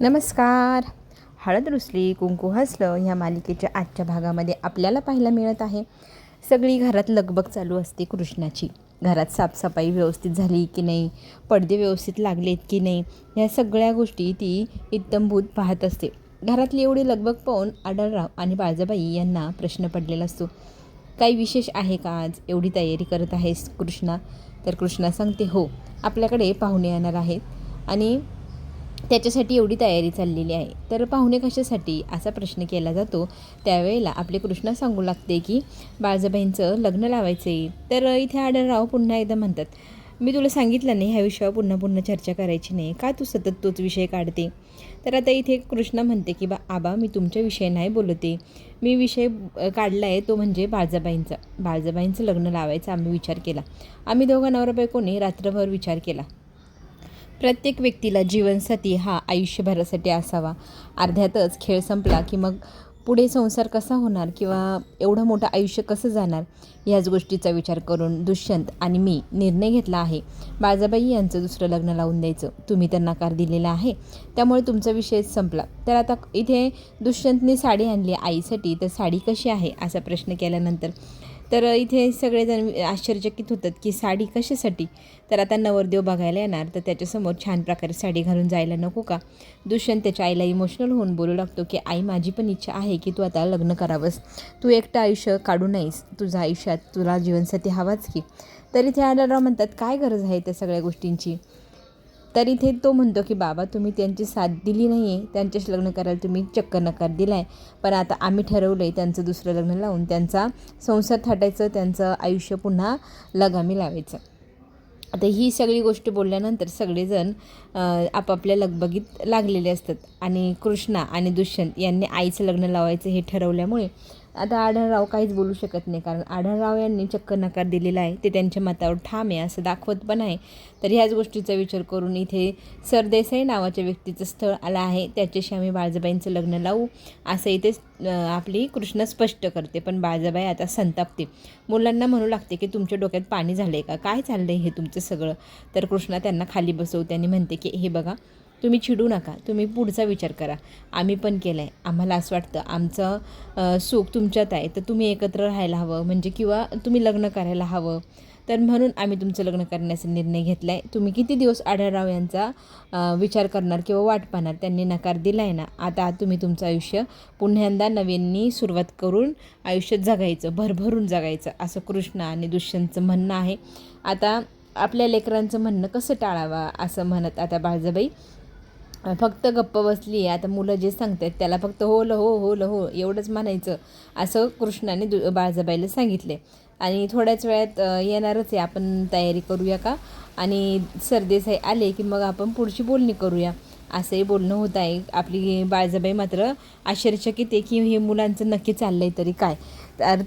नमस्कार. हळद रुसली कुंकू हसलं ह्या मालिकेच्या आजच्या भागामध्ये आपल्याला पाहायला मिळत आहे सगळी घरात लगबग चालू असते कृष्णाची. घरात साफसफाई व्यवस्थित झाली की नाही, पडदे व्यवस्थित लागलेत की नाही, ह्या सगळ्या गोष्टी ती इत्तंभूत पाहत असते. घरातली एवढी लगबग पाहून आढळराव आणि बाळजाबाई यांना प्रश्न पडलेला असतो, काही विशेष आहे का आज, एवढी तयारी करत आहेस कृष्णा? तर कृष्णा सांगते, हो, आपल्याकडे पाहुणे येणार आहेत आणि त्याच्यासाठी एवढी तयारी चाललेली आहे. तर पाहुणे कशासाठी असा प्रश्न केला जातो. त्यावेळेला आपले कृष्णा सांगू लागते की बाळजाबाईंचं लग्न लावायचं आहे. तर इथे आढळराव पुन्हा एकदा म्हणतात, मी तुला सांगितलं नाही ह्या विषयावर पुन्हा पुन्हा चर्चा करायची नाही, का तू सतत तोच विषय काढते? तर आता इथे कृष्णा म्हणते की आबा, मी तुमच्या विषय नाही बोलते, मी विषय काढला आहे तो म्हणजे बाळजाबाईंचं लग्न लावायचं आम्ही विचार केला. आम्ही दोघं नवरा बायकोने रात्रभर विचार केला. प्रत्येक व्यक्तीला जीवनसाथी हा आयुष्यभरासाठी असावा. अर्ध्यातच खेळ संपला की मग पुढे संसार कसा होणार किंवा एवढं मोठं आयुष्य कसं जाणार, ह्याच गोष्टीचा विचार करून दुष्यंत आणि मी निर्णय घेतला आहे बाळजाबाई यांचं दुसरं लग्न लावून द्यायचं. तुम्ही तर नकार दिलेला आहे, त्यामुळे तुमचा विषयच संपला. तर आता इथे दुष्यंतने साडी आणली आईसाठी, तर साडी कशी आहे असा प्रश्न केल्यानंतर तर इथे सगळेजण आश्चर्यचकित होतात की साडी कशासाठी? तर आता नवरदेव बघायला येणार, तर त्याच्यासमोर छान प्रकारे साडी घालून जायला नको का? दुष्यंत त्याच्या आईला इमोशनल होऊन बोलू लागतो की आई, माझी पण इच्छा आहे की तू आता लग्न करावंस, तू एकटं आयुष्य काढू नयेस, तुझ्या आयुष्यात तुला जीवनसाथी हवाच की. तर इथे आढळराव म्हणतात, काय गरज आहे त्या सगळ्या गोष्टींची? तर इथे तो म्हणतो की बाबा, तुम्ही त्यांची साथ दिली नाही आहे, त्यांच्याशी लग्न करायला तुम्ही चक्क नकार दिला आहे, पण आता आम्ही ठरवलं आहे त्यांचं दुसरं लग्न लावून त्यांचा संसार थाटायचं, त्यांचं आयुष्य पुन्हा लगामी लावायचं. आता ही सगळी गोष्ट बोलल्यानंतर सगळेजण आपापल्या लगबगीत लागलेले असतात आणि कृष्णा आणि दुष्यंत यांनी आईचं लग्न लावायचं हे ठरवल्यामुळे आता आढळराव काहीच बोलू शकत नाही, कारण आढळराव यांनी चक्क नकार दिलेला आहे, ते त्यांच्या मतावर ठाम आहे असं दाखवत पण आहे. तर ह्याच गोष्टीचा विचार करून इथे सरदेसाई नावाच्या व्यक्तीचं स्थळ आलं आहे, त्याच्याशी आम्ही बाळजाबाईंचं लग्न लावू असं इथे आपली कृष्ण स्पष्ट करते. पण बाळजाबाई आता संतापते, मुलांना म्हणू लागते की तुमच्या डोक्यात पाणी झालं आहे का, काय चाललं आहे हे तुमचं सगळं? तर कृष्णा त्यांना खाली बसवते आणि म्हणते की हे बघा, तुम्ही चिडू नका, तुम्ही पुढचा विचार करा. आम्ही पण केलं आहे, आम्हाला असं वाटतं आमचं सुख तुमच्यात आहे, तर तुम्ही एकत्र राहायला हवं म्हणजे किंवा तुम्ही लग्न करायला हवं. तर म्हणून आम्ही तुमचं लग्न करण्याचा निर्णय घेतला आहे. तुम्ही किती दिवस आढळराव यांचा विचार करणार किंवा वाट पाहणार? त्यांनी नकार दिला आहे ना, आता तुम्ही तुमचं आयुष्य पुन्हा नव्याने सुरुवात करून आयुष्य जगायचं, भरभरून जगायचं, असं कृष्ण आणि दुष्यंतचं म्हणणं आहे. आता आपल्या लेकरांचं म्हणणं कसं टाळावं असं म्हणत आता बाळजाबाई फक्त गप्प बसली. आता मुलं जे सांगतात त्याला फक्त हो ल हो, हो ल हो एवढंच म्हणायचं असं कृष्णाने बाळजाबाईला सांगितले. आणि थोड्याच वेळात येणारच आहे, आपण तयारी करूया का? आणि सरदेसाई आले की मग आपण पुढची बोलणी करूया असंही बोलणं होत आहे. आपली बाळजाबाई मात्र आश्चर्यचकित आहे की हे मुलांचं नक्की चाललं आहे तरी काय.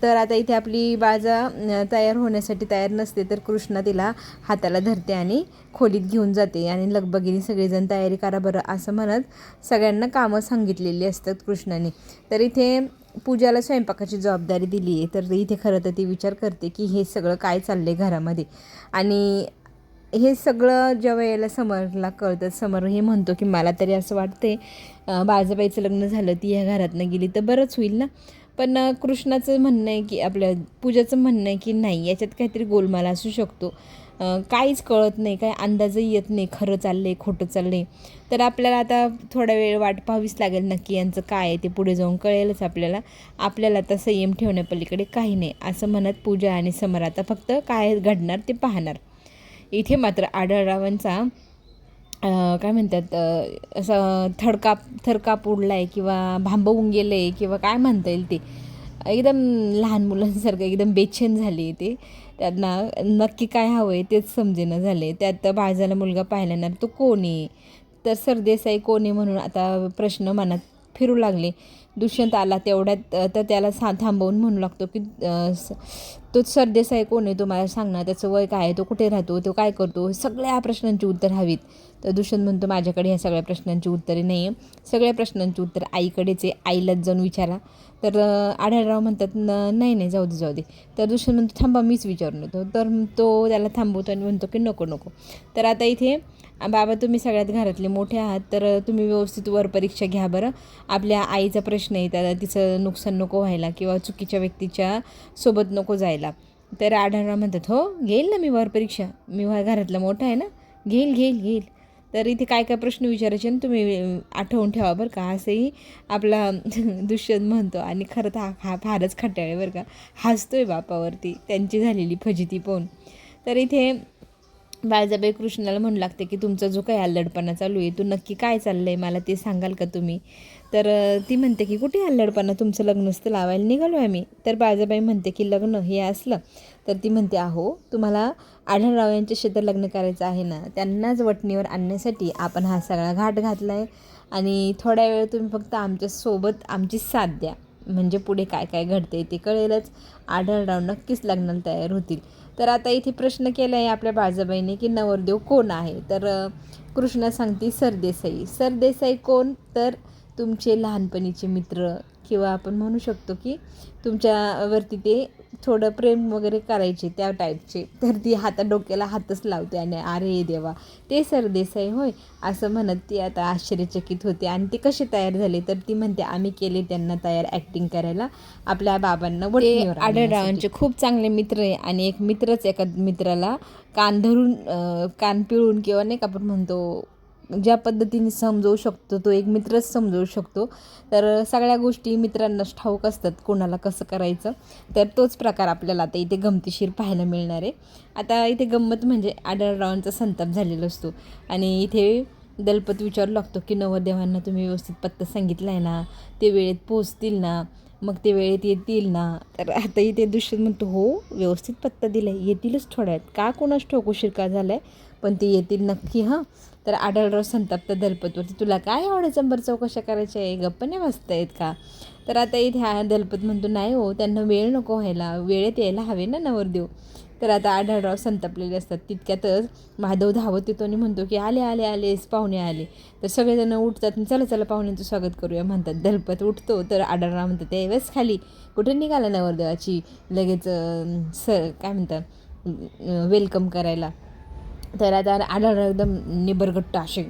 तर आता इथे आपली बाळजा तयार होण्यासाठी तयार नसते, तर कृष्णा तिला हाताला धरते आणि खोलीत घेऊन जाते आणि लगबगीने सगळेजण तयारी करा बरं असं म्हणत सगळ्यांना कामं सांगितलेली असतात कृष्णाने. तर इथे पूजाला स्वयंपाकाची जबाबदारी दिली आहे, तर इथे खरं तर ती विचार करते की हे सगळं काय चाललं आहे घरामध्ये. आणि हे सगळं ज्या वेळेला समरला कळतं, समर हे म्हणतो की मला तरी असं वाटते बाळजाबाईचं लग्न झालं ती ह्या घरातनं गेली तर बरंच होईल ना. पण कृष्णाचं म्हणणं आहे की आपल्या पूजाचं म्हणणं आहे की नाही, याच्यात काहीतरी गोलमाल असू शकतो, काहीच कळत नाही, काही अंदाजही येत नाही खरं चाललं आहे खोटं चाललं आहे. तर आपल्याला आता थोडा वेळ वाट पाहावीच लागेल, नक्की यांचं काय आहे ते पुढे जाऊन कळेलच आपल्याला. आपल्याला आता संयम ठेवण्यापलीकडे काही नाही असं म्हणत पूजा आणि समर आता फक्त काय घडणार ते पाहणार. इथे मात्र आढळरावांचा काय म्हणतात असं थरकाप उडला आहे किंवा भांबवून गेलं आहे किंवा काय म्हणता येईल, ते एकदम लहान मुलांसारखं एकदम बेचैन झाले. ते त्यांना नक्की काय हवं आहे तेच समजेना झाले. त्यात बाळजाला मुलगा पाहिल्यानंतर तो कोण आहे, तर सरदेसाई कोण आहे म्हणून आता प्रश्न मनात फिरू लागले. दुष्यंत आला तेवढ्यात तर त्याला थांबवून म्हणू लागतो की तो सरदेसाई कोण आहे, तो मला सांग ना, त्याचं वय काय आहे, तो कुठे राहतो, तो काय करतो, सगळ्या प्रश्नांची उत्तर हवीत. तर दुष्यंत म्हणतो माझ्याकडे ह्या सगळ्या प्रश्नांची उत्तरे नाही आहे, सगळ्या प्रश्नांची उत्तर आईकडेच आहे, आईलाच जाऊन विचारा. तर आढळराव म्हणतात नाही नाही, जाऊ दे जाऊ दे. तर दुष्यंत म्हणतो थांबा, मीच विचारून येतो. तर तो त्याला थांबवतो आणि म्हणतो की नको नको. तर आता इथे बाबा तुम्ही सगळ्यात घरातले मोठे आहात, तर तुम्ही व्यवस्थित वर परीक्षा घ्या बरं. आपल्या आईचा प्रश्न आहे, त्याला तिचं नुकसान नको व्हायला किंवा चुकीच्या व्यक्तीच्या सोबत नको जायला. तर आढळराव म्हणतात हो घेईल ना मी वर परीक्षा, मी घरातला मोठा आहे ना, घेईल घेईल घेईल. तर इथे काय काय प्रश्न विचारायचे ना तुम्ही आठवून ठेवा बरं का, असंही आपला दुष्यंत म्हणतो. आणि खरं तर हा फारच खट्याळ आहे बरं का, हसतोय बापावरती त्यांची झालेली फजिती पाहून. तर इथे बाळजाबाई कृष्णाला म्हणू लागते की तुमचा जो काही अल्लडपणा चालू आहे, तो नक्की काय चाललं आहे, मला ते सांगाल का तुम्ही. तर ती म्हणते की कुठे अल्लडपणा, तुमचं लग्नच तर लावायला निघालो आहे आम्ही. तर बाळजाबाई म्हणते की लग्न हे असलं. तर ती म्हणते अहो तुम्हाला आढळराव यांच्याशी तर लग्न करायचं आहे ना, त्यांनाच वटणीवर आणण्यासाठी आपण हा सगळा घाट घातला आहे. आणि थोड्या वेळ तुम्ही फक्त आमच्यासोबत आमची साथ द्या, म्हणजे पुढे काय काय घडते ते कळेलच. आढळराव नक्कीच लग्नाला तयार होतील. तर आता इथे प्रश्न केला आहे आपल्या बाळजाबाईने की नवरदेव कोण आहे. तर कृष्णा सांगते सरदेसाई. सरदेसाई कोण, तर तुमचे लहानपणीचे मित्र, किंवा आपण म्हणू शकतो की तुमच्यावरती ते थोडं प्रेम वगैरे करायचे त्या टाईपचे. तर ती डोक्याला हातच लावते आणि अरे देवा, ते सरदेसाई होय, असं म्हणत ती आता आश्चर्यचकित होते. आणि ते कसे तयार झाले, तर ती म्हणते आम्ही केले त्यांना तयार ॲक्टिंग करायला आपल्या बाबांना वटणीवर. आढळरावांचे खूप चांगले मित्र आहे आणि एक मित्रच एका मित्राला कान धरून कान पिळून किंवा नाही का आपण म्हणतो ज्या पद्धतीने समजवू शकतो, तो एक मित्रच समजवू शकतो. तर सगळ्या गोष्टी मित्रांनाच ठाऊक असतात कोणाला कसं करायचं. तर तोच प्रकार आपल्याला आता इथे गमतीशीर पाहायला मिळणार आहे. आता इथे गंमत म्हणजे आढळरावांचा संताप झालेला असतो आणि इथे दलपत विचारू लागतो की नवरदेवांना तुम्ही व्यवस्थित पत्ता सांगितला आहे ना, ते वेळेत पोचतील ना, मग ते वेळेत येतील ना. तर आता इथे दुष्यंत म्हणतो हो व्यवस्थित पत्ता दिला आहे, येतीलच थोड्यात, का कोणाच ठाऊक उशीर का झाला आहे, पण ते येतील नक्की हां. तर आढळराव संताप्त दलपतवरती तुला काय एवढ्या चंबर चौकशा करायच्या आहे, गप्प नाही वाचता येत का. तर आता इथे हा दलपत म्हणतो नाही हो, त्यांना वेळ नको व्हायला, वेळेत यायला हवे ना नवरदेव. तर आता आढळराव संतापलेले असतात. तितक्यातच माधव धावत येतो आणि म्हणतो की आले आले आलेच, पाहुणे आले. तर सगळेजण उठतात आणि चला चला पाहुण्यांचं स्वागत करूया म्हणतात. दलपत उठतो तर आढळराव म्हणतात ते वेळेस खाली कुठे निघाला नवरदेवाची लगेच काय म्हणतात वेलकम करायला. तर आता आढळराव एकदम निबरगट्ट असे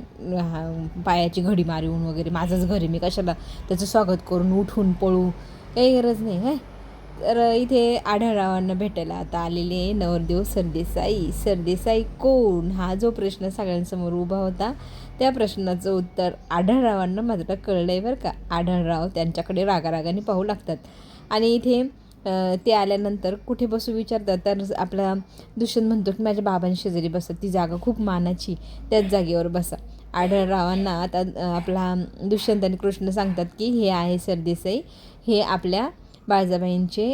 पायाची घडी मारून वगैरे, माझंच घर आहे, मी कशाला त्याचं स्वागत करून उठून पळू, काही गरज नाही है. तर इथे आढळरावांना भेटायला आता आलेले नवरदेव सरदेसाई. सरदेसाई कोण, हा जो प्रश्न सगळ्यांसमोर उभा होता, त्या प्रश्नाचं उत्तर आढळरावांना मात्र कळलं आहे बरं का. आढळराव त्यांच्याकडे रागारागाने पाहू लागतात आणि इथे ते आल्यानंतर कुठे बसू विचारतात. तर आपला दुष्यंत म्हणतो की माझ्या बाबांशेजारी बसा, ती जागा खूप मानाची, त्याच जागेवर बसा. आढळरावांना आता आपला दुष्यंत आणि कृष्ण सांगतात की हे आहे सरदेसाई, हे आपल्या बाळजाबाईंचे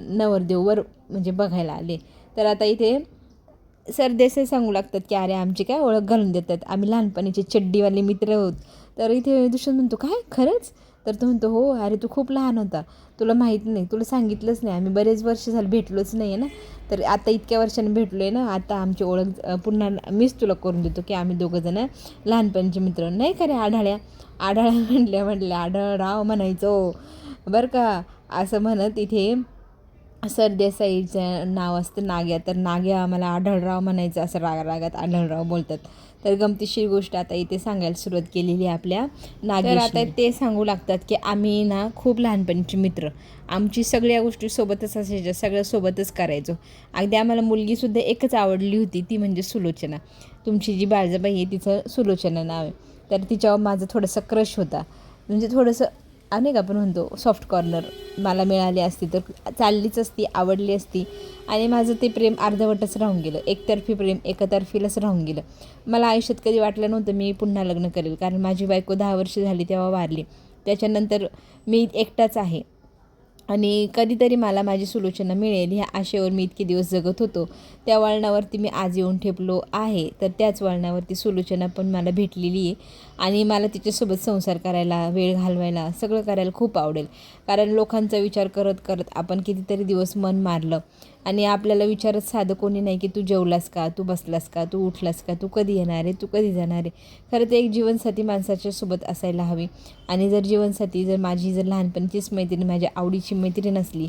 नवरदेववर म्हणजे बघायला आले. तर आता इथे सरदेसाई सांगू लागतात की अरे आमची काय ओळख घालून देतात, आम्ही लहानपणीचे चड्डीवाले मित्र आहोत. तर इथे दुष्यंत म्हणतो काय खरंच. तर तो म्हणतो हो, अरे तू खूप लहान होता, तुला माहीत नाही, तुला सांगितलंच नाही, आम्ही बरेच वर्ष झालं भेटलोच नाही आहे ना. तर आता इतक्या वर्षांनी भेटलो आहे ना, आता आमची ओळख पुन्हा मीच तुला करून देतो की आम्ही दोघंजणं लहानपणीचे मित्र नाही का रे आढळ्या. आढळ्या म्हटल्या आढळराव म्हणायचो बरं का. असं म्हणत इथे सरदेसाईचं नाव असतं नाग्या, तर नाग्या आम्हाला आढळराव म्हणायचं, असं रागात आढळराव बोलतात. तर गमतीशीर गोष्ट आता इथे सांगायला सुरुवात केलेली आहे आपल्या नागेशने. तर आता ते सांगू लागतात की आम्ही ना खूप लहानपणीचे मित्र, आमची सगळ्या गोष्टी सोबतच असायच्या, सगळ्या सोबतच करायचो. अगदी आम्हाला मुलगीसुद्धा एकच आवडली होती, ती म्हणजे सुलोचना. तुमची जी बाळजाबाई आहे तिचं सुलोचना नाव आहे. तर तिच्यावर माझं थोडंसं क्रश होता, म्हणजे थोडंसं अनेक आपण म्हणतो सॉफ्ट कॉर्नर मला मिळाली असती तर चाललीच असती, आवडली असती. आणि माझं ते प्रेम अर्धवटच राहून गेलं, एकतर्फी प्रेम एकतर्फीलाच राहून गेलं. मला आयुष्यात कधी वाटलं नव्हतं मी पुन्हा लग्न करेल, कारण माझी बायको 10 वर्ष झाली तेव्हा वारली. त्याच्यानंतर मी एकटाच आहे आणि कधीतरी मला माझी सुलोचना मिळेल ह्या आशेवर मी इतके दिवस जगत होतो. त्या वळणावरती मी आज येऊन ठेपलो आहे. तर त्याच वळणावरती सुलोचना पण मला भेटलेली आहे आणि मला तिच्यासोबत संसार करायला, वेळ घालवायला, सगळं करायला खूप आवडेल. कारण लोकांचा विचार करत करत आपण कितीतरी दिवस मन मारलं आणि आपल्याला विचारत साधं कोणी नाही की तू जेवलास का, तू बसलास का, तू उठलास का, तू कधी येणार आहे, तू कधी जाणार आहे. खरं तर एक जीवनसाथी माणसाच्या सोबत असायला हवी. आणि जर जीवनसाथी जर माझी जर लहानपणीचीच मैत्रीण, माझ्या आवडीची मैत्रीण असली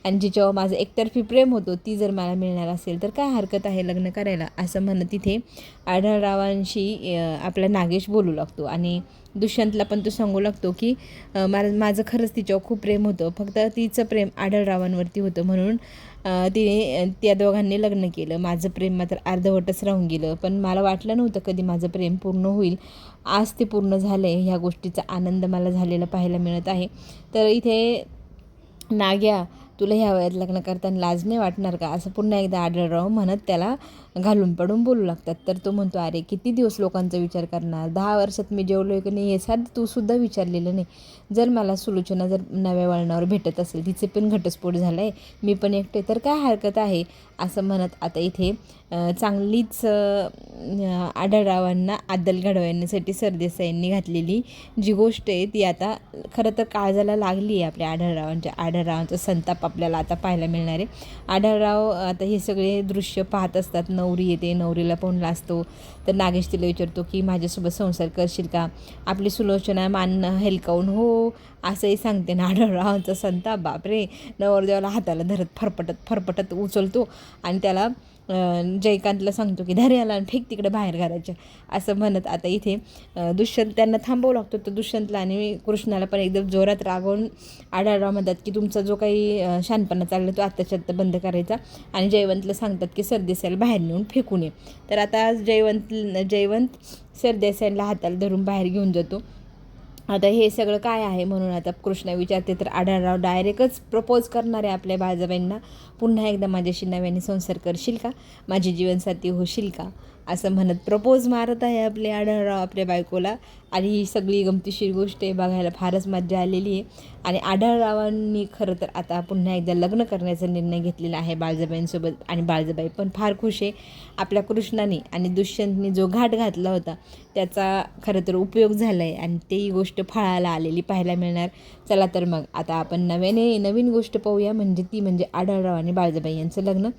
आणि जिच्यावर माझं एकतर्फी प्रेम होतं, ती जर मला मिळणार असेल तर काय हरकत आहे लग्न करायला, असं म्हणत तिथे आढळरावांशी आपला नागेश बोलू लागतो. आणि दुष्यंतला पण तो सांगू लागतो की माझं खरंच तिच्यावर खूप प्रेम होतं, फक्त तिचं प्रेम आढळरावांवरती होतं म्हणून तिने त्या दोघांनी लग्न केलं. माझं प्रेम मात्र अर्धवटच राहून गेलं, पण मला वाटलं नव्हतं कधी माझं प्रेम पूर्ण होईल. आज ते पूर्ण झालं आहे. ह्या गोष्टीचा आनंद मला झालेला पाहायला मिळत आहे. तर इथे नाग्या, तुला ह्या वयात लग्न करताना लाज नाही वाटणार का, असं पुन्हा एकदा आढळराव म्हणत त्याला घालून पडून बोलू लागतात. तर तो म्हणतो, अरे किती दिवस लोकांचा विचार करणार, 10 वर्षात मी जेवलो आहे की नाही हे साधं तू सुद्धा विचारलेलं नाही. जर मला सुलोचना जर नव्या वळणावर भेटत असेल, तिचे पण घटस्फोट झाला आहे, मी पण एकटे, तर काय हरकत आहे, असं म्हणत आता इथे चांगलीच आढळरावांना आदल घडवण्यासाठी सरदेसाईंनी घातलेली जी गोष्ट आहे ती आता खरं तर काळजाला लागली आहे आपल्या आढळरावांचा संताप आपल्याला आता पाहायला मिळणार आहे. आढळराव आता हे सगळे दृश्य पाहत असतात. नवरी येते, नवरीला पाहून लाजतो. तर नागेश तिला विचारतो की माझ्यासोबत संसार करशील का. आपली सुलोचना मान हेलकावून हो असंही सांगते ना. आढळरावांचा संताप, बापरे, नवरदेवाला हाताला धरत फरफटत उचलतो आणि त्याला जयकांतला सांगतो की धर याला फेक तिकडे बाहेर घराच्या, असं म्हणत आता इथे दुष्यंत त्यांना थांबवू लागतो. तर दुष्यंतला आणि कृष्णाला पण एकदम जोरात रागवून आढळराव म्हणतात की तुमचा जो काही शहाणपणा चालला तो आत्ताच्या आत्ता बंद करायचा. आणि जयवंतला सांगतात की सरदेसाईला बाहेर नेऊन फेकून ये. तर आता जयवंत सरदेसाईला हाताला धरून बाहेर घेऊन जातो. आता हे सगळं काय आहे म्हणून आता कृष्णा विचारते. तर आढळराव डायरेक्टच प्रपोज करणार आहे आपल्या बाळजाबाईंना, पुन्हा एकदा माझ्याशी नव्याने संसार करशील का, माझी जीवनसाथी होशील का, असं म्हणत प्रपोज मारत आहे आपले आढळराव आपल्या बायकोला. आणि ही सगळी गमतीशीर गोष्ट आहे, बघायला फारच मजा आलेली आहे. आणि आढळरावांनी खरं तर आता पुन्हा एकदा लग्न करण्याचा निर्णय घेतलेला आहे बाळजाबाईंसोबत. आणि बाळजाबाई पण फार खुश आहे. आपल्या कृष्णाने आणि दुष्यंतने जो घाट घातला होता त्याचा खरं तर उपयोग झाला आहे आणि तेही गोष्ट फळाला आलेली पाहायला मिळणार. चला तर मग आता आपण नवीन गोष्ट पाहूया, म्हणजे आढळराव आणि बाळजाबाई यांचं लग्न.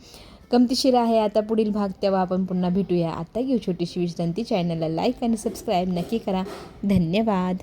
गमतीशीर आहे आता पुढील भाग, तेव्हा आपण पुन्हा भेटूया. आता घेऊ छोटीशी विश्रांती. चॅनलला लाईक आणि सबस्क्राईब नक्की करा. धन्यवाद.